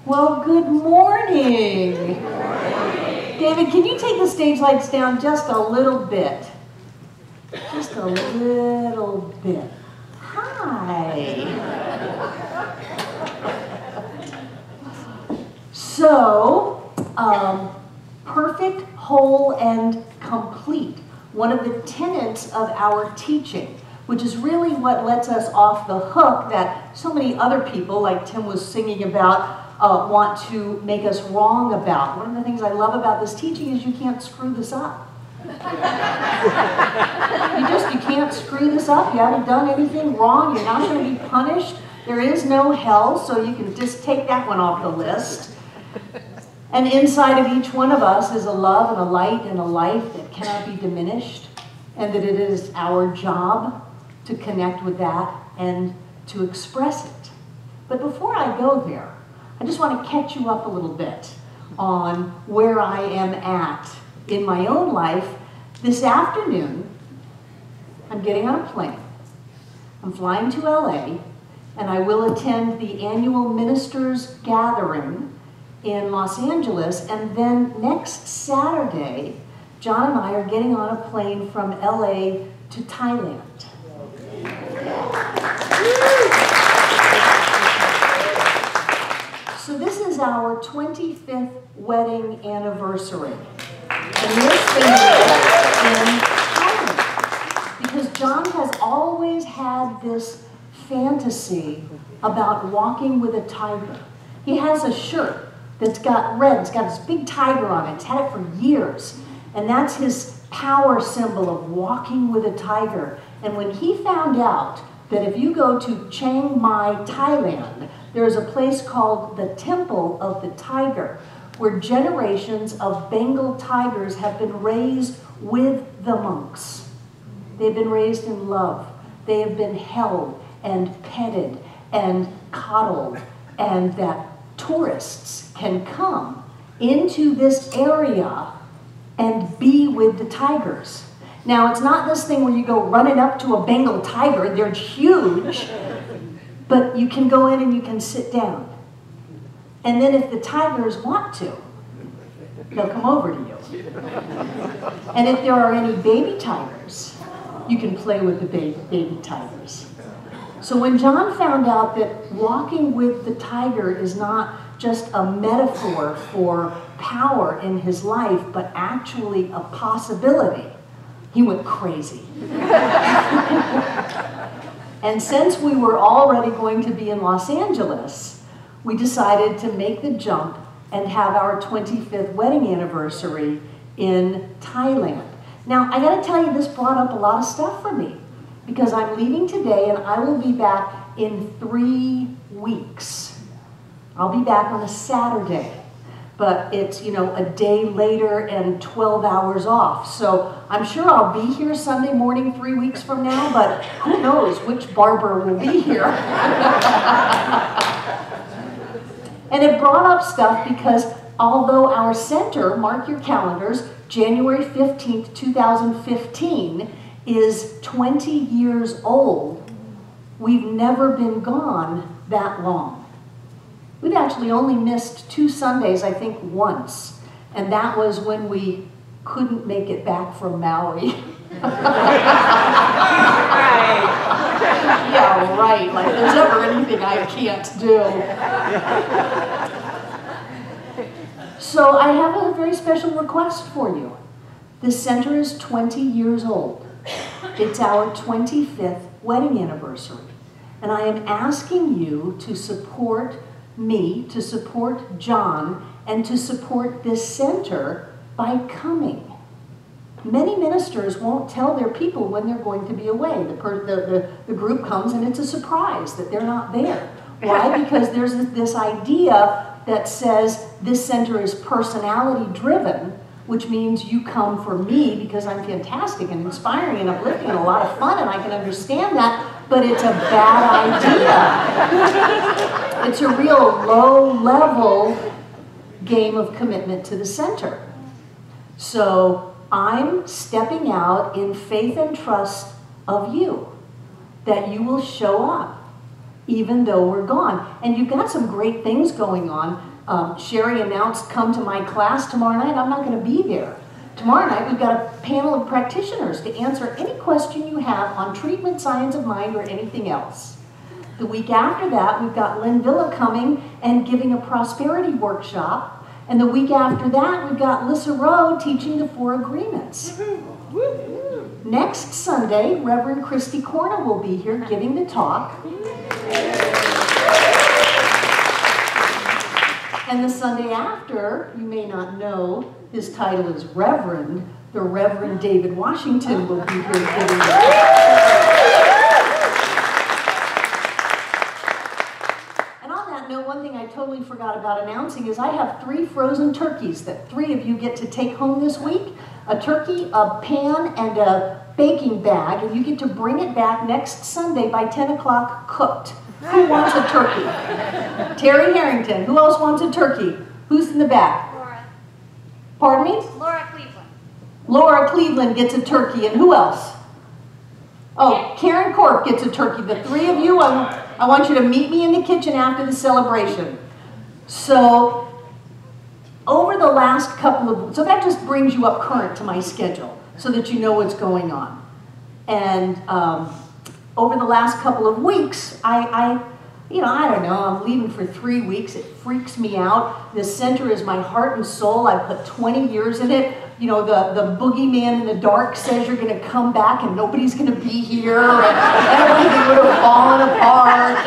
Well, good morning. David, can you take the stage lights down just a little bit? Just a little bit. Hi. So, perfect, whole, and complete. One of the tenets of our teaching, which is really what lets us off the hook that so many other people, like Tim was singing about, want to make us wrong about. One of the things I love about this teaching is you can't screw this up. You can't screw this up. You haven't done anything wrong. You're not going to be punished. There is no hell, so you can just take that one off the list. And inside of each one of us is a love and a light and a life that cannot be diminished, and that it is our job to connect with that and to express it. But before I go there, I just want to catch you up a little bit on where I am at in my own life. This afternoon, I'm getting on a plane. I'm flying to LA, and I will attend the annual ministers' gathering in Los Angeles, and then next Saturday, John and I are getting on a plane from LA to Thailand. So this is our 25th wedding anniversary. And we're spending it in Thailand. Because John has always had this fantasy about walking with a tiger. He has a shirt that's got red, it's got this big tiger on it, it's had it for years. And that's his power symbol of walking with a tiger. And when he found out that if you go to Chiang Mai, Thailand, there's a place called the Temple of the Tiger, where generations of Bengal tigers have been raised with the monks. They've been raised in love. They have been held and petted and coddled, and that tourists can come into this area and be with the tigers. Now, it's not this thing where you go running up to a Bengal tiger. They're huge. But you can go in and you can sit down. And then if the tigers want to, they'll come over to you. And if there are any baby tigers, you can play with the baby tigers. So when John found out that walking with the tiger is not just a metaphor for power in his life, but actually a possibility, he went crazy. And since we were already going to be in Los Angeles, we decided to make the jump and have our 25th wedding anniversary in Thailand. Now, I gotta tell you, this brought up a lot of stuff for me, because I'm leaving today and I will be back in 3 weeks. I'll be back on a Saturday, but it's, you know, a day later and 12 hours off. So I'm sure I'll be here Sunday morning 3 weeks from now, but who knows which barber will be here. And it brought up stuff because although our center, mark your calendars, January 15th, 2015, is 20 years old, we've never been gone that long. We've actually only missed 2 Sundays, I think, once. And that was when we couldn't make it back from Maui. Yeah, right. Like there's never anything I can't do. So I have a very special request for you. This center is 20 years old. It's our 25th wedding anniversary. And I am asking you to support me, to support John, and to support this center by coming. Many ministers won't tell their people when they're going to be away. The group comes and it's a surprise that they're not there. Why? Because there's this idea that says this center is personality driven, which means you come for me because I'm fantastic and inspiring and uplifting and a lot of fun, and I can understand that, but it's a bad idea. It's a real low-level game of commitment to the center. So I'm stepping out in faith and trust of you, that you will show up, even though we're gone. And you've got some great things going on. Sherry announced, come to my class tomorrow night. I'm not going to be there. Tomorrow night, we've got a panel of practitioners to answer any question you have on treatment, science of mind, or anything else. The week after that, we've got Lynn Villa coming and giving a prosperity workshop. And the week after that, we've got Lissa Rowe teaching the 4 agreements. Next Sunday, Reverend Christy Corna will be here giving the talk. And the Sunday after, you may not know, his title is Reverend. The Reverend David Washington will be here giving the talk. And on that note, one thing I totally forgot about announcing is I have 3 frozen turkeys that 3 of you get to take home this week. A turkey, a pan, and a baking bag, and you get to bring it back next Sunday by 10 o'clock cooked. Who wants a turkey? Terry Harrington. Who else wants a turkey? Who's in the back? Laura. Pardon me? Laura Cleveland. Laura Cleveland gets a turkey, and who else? Oh, Karen Corp gets a turkey. The 3 of you, I want you to meet me in the kitchen after the celebration. So, over the last couple of, so that just brings you up current to my schedule so that you know what's going on. And over the last couple of weeks, I don't know, I'm leaving for 3 weeks. It freaks me out. This center is my heart and soul. I put 20 years in it. You know, the boogeyman in the dark says you're going to come back and nobody's going to be here, and everything would have fallen apart.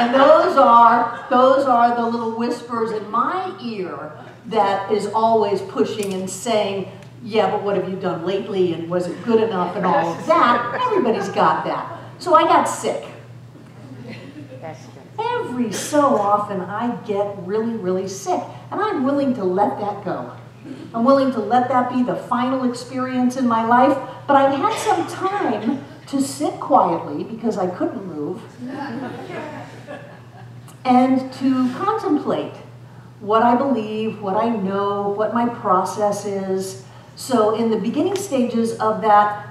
And those are the little whispers in my ear that is always pushing and saying, yeah, but what have you done lately, and was it good enough, and all of that. Everybody's got that. So I got sick. Every so often I get really, really sick, and I'm willing to let that go. I'm willing to let that be the final experience in my life, but I've had some time to sit quietly because I couldn't move and to contemplate what I believe, what I know, what my process is. So in the beginning stages of that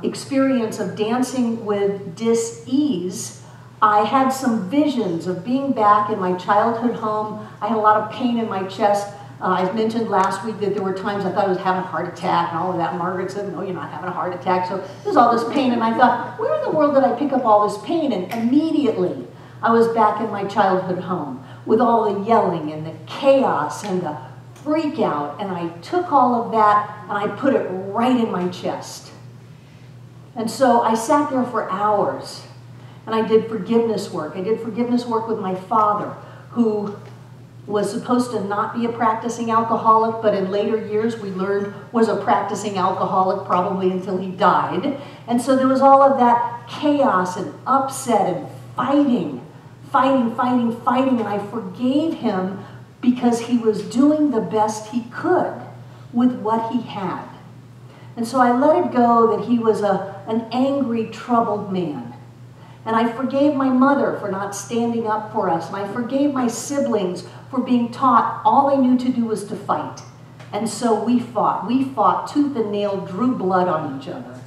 experience of dancing with dis-ease, I had some visions of being back in my childhood home. I had a lot of pain in my chest. I mentioned last week that there were times I thought I was having a heart attack and all of that. And Margaret said, no, you're not having a heart attack. So there's all this pain, and I thought, where in the world did I pick up all this pain? And immediately I was back in my childhood home with all the yelling and the chaos and the freak out, and I took all of that and I put it right in my chest. And so I sat there for hours and I did forgiveness work. I did forgiveness work with my father, who was supposed to not be a practicing alcoholic, but in later years we learned was a practicing alcoholic probably until he died. And so there was all of that chaos and upset and fighting, and I forgave him because he was doing the best he could with what he had. And so I let it go that he was an angry, troubled man. And I forgave my mother for not standing up for us. And I forgave my siblings for being taught all they knew to do was to fight. And so we fought. We fought tooth and nail, drew blood on each other.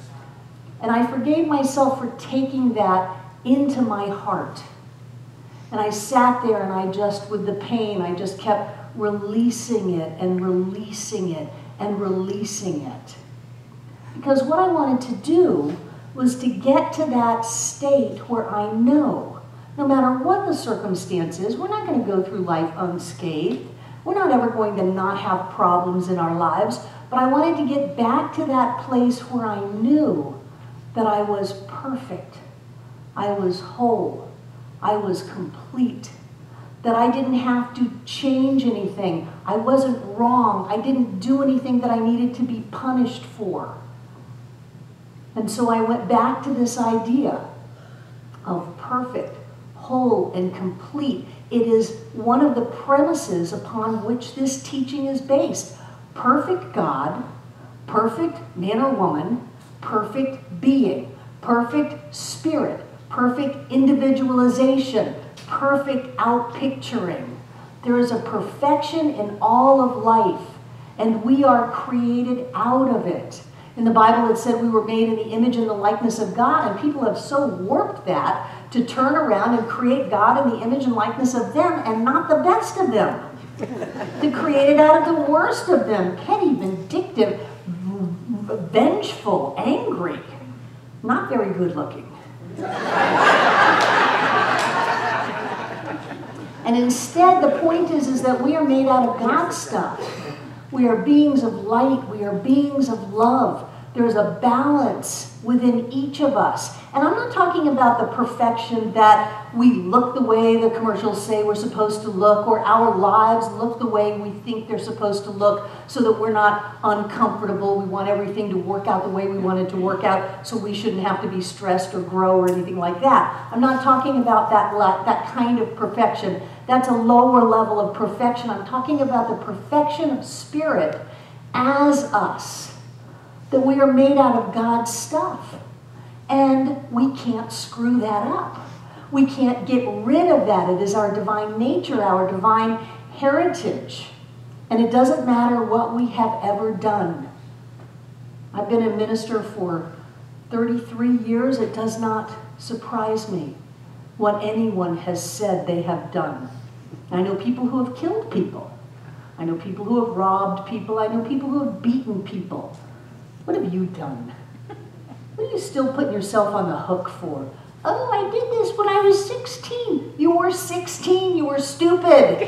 And I forgave myself for taking that into my heart. And I sat there and I just, with the pain, I just kept releasing it and releasing it and releasing it. Because what I wanted to do was to get to that state where I know, no matter what the circumstances, we're not going to go through life unscathed. We're not ever going to not have problems in our lives. But I wanted to get back to that place where I knew that I was perfect. I was whole. I was complete, that I didn't have to change anything. I wasn't wrong. I didn't do anything that I needed to be punished for. And so I went back to this idea of perfect, whole, and complete. It is one of the premises upon which this teaching is based. Perfect God, perfect man or woman, perfect being, perfect spirit, perfect individualization, perfect outpicturing. There is a perfection in all of life, and we are created out of it. In the Bible it said we were made in the image and the likeness of God, and people have so warped that to turn around and create God in the image and likeness of them and not the best of them. To create it out of the worst of them, petty, vindictive, vengeful, angry, not very good looking. And instead, the point is that we are made out of God's stuff. We are beings of light. We are beings of love. There's a balance within each of us. And I'm not talking about the perfection that we look the way the commercials say we're supposed to look, or our lives look the way we think they're supposed to look so that we're not uncomfortable. We want everything to work out the way we want it to work out, so we shouldn't have to be stressed or grow or anything like that. I'm not talking about that kind of perfection. That's a lower level of perfection. I'm talking about the perfection of spirit as us. That we are made out of God's stuff. And we can't screw that up. We can't get rid of that. It is our divine nature, our divine heritage. And it doesn't matter what we have ever done. I've been a minister for 33 years. It does not surprise me what anyone has said they have done. I know people who have killed people. I know people who have robbed people. I know people who have beaten people. What have you done? What are you still putting yourself on the hook for? Oh, I did this when I was 16. You were 16. You were stupid.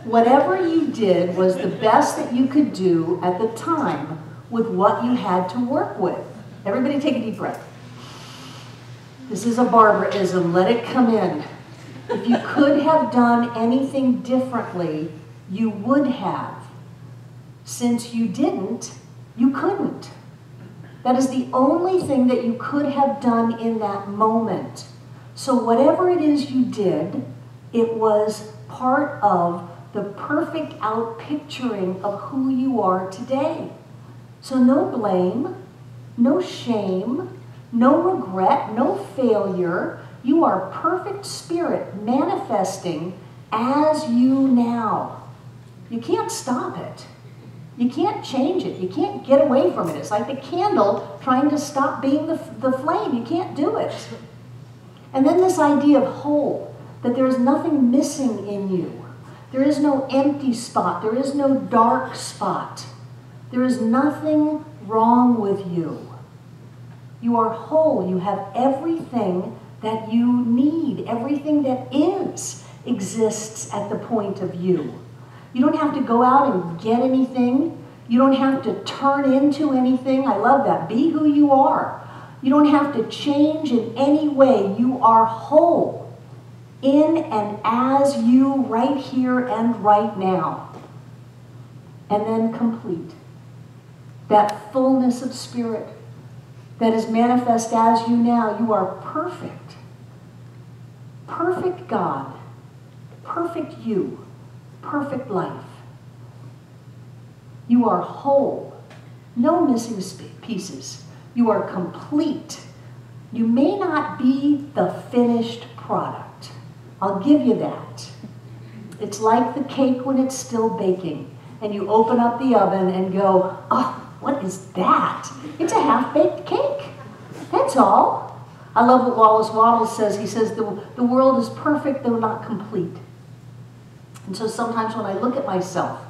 Whatever you did was the best that you could do at the time with what you had to work with. Everybody take a deep breath. This is a Barbara-ism. Let it come in. If you could have done anything differently, you would have. Since you didn't, you couldn't. That is the only thing that you could have done in that moment. So whatever it is you did, it was part of the perfect outpicturing of who you are today. So no blame, no shame, no regret, no failure. You are perfect spirit manifesting as you now. You can't stop it. You can't change it. You can't get away from it. It's like the candle trying to stop being the flame. You can't do it. And then this idea of whole, that there is nothing missing in you. There is no empty spot. There is no dark spot. There is nothing wrong with you. You are whole. You have everything that you need. Everything that exists at the point of you. You don't have to go out and get anything. You don't have to turn into anything. I love that. Be who you are. You don't have to change in any way. You are whole in and as you right here and right now. And then complete. That fullness of spirit that is manifest as you now. You are perfect. Perfect God. Perfect you. Perfect life. You are whole. No missing pieces. You are complete. You may not be the finished product. I'll give you that. It's like the cake when it's still baking. And you open up the oven and go, oh, what is that? It's a half-baked cake. That's all. I love what Wallace Wattles says. He says, the world is perfect, though not complete. And so sometimes when I look at myself,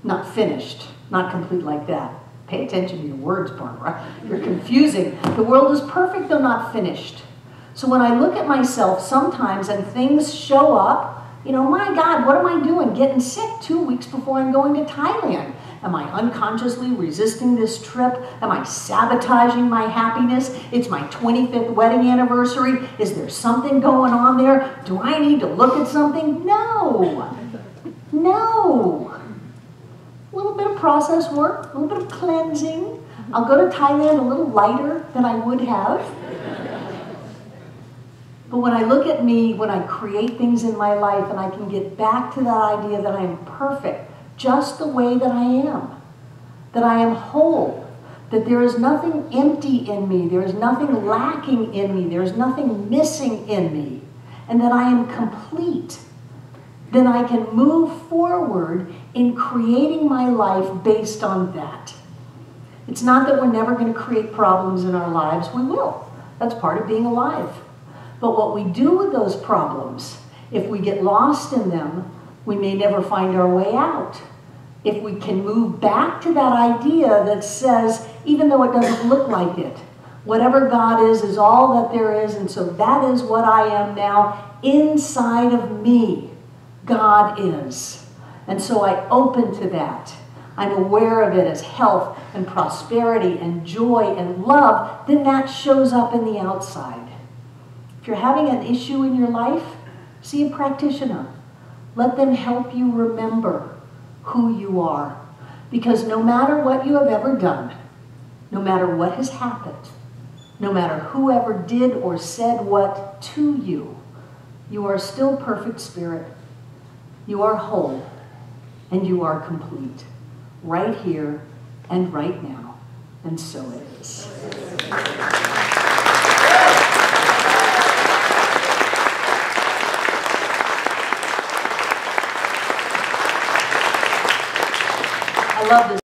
not finished, not complete like that. Pay attention to your words, Barbara. You're confusing. The world is perfect, though not finished. So when I look at myself sometimes and things show up, you know, my God, what am I doing? Getting sick 2 weeks before I'm going to Thailand. Am I unconsciously resisting this trip? Am I sabotaging my happiness? It's my 25th wedding anniversary. Is there something going on there? Do I need to look at something? No. No. A little bit of process work, a little bit of cleansing. I'll go to Thailand a little lighter than I would have. But when I look at me, when I create things in my life and I can get back to that idea that I am perfect, just the way that I am whole, that there is nothing empty in me, there is nothing lacking in me, there is nothing missing in me, and that I am complete. then I can move forward in creating my life based on that. It's not that we're never going to create problems in our lives. We will. That's part of being alive. But what we do with those problems, if we get lost in them, we may never find our way out. If we can move back to that idea that says, even though it doesn't look like it, whatever God is all that there is, and so that is what I am now. Inside of me, God is. And so I open to that. I'm aware of it as health and prosperity and joy and love, then that shows up in the outside. If you're having an issue in your life, see a practitioner. Let them help you remember who you are. Because no matter what you have ever done, no matter what has happened, no matter whoever did or said what to you, you are still perfect spirit. You are whole and you are complete. Right here and right now. And so it is. I love this.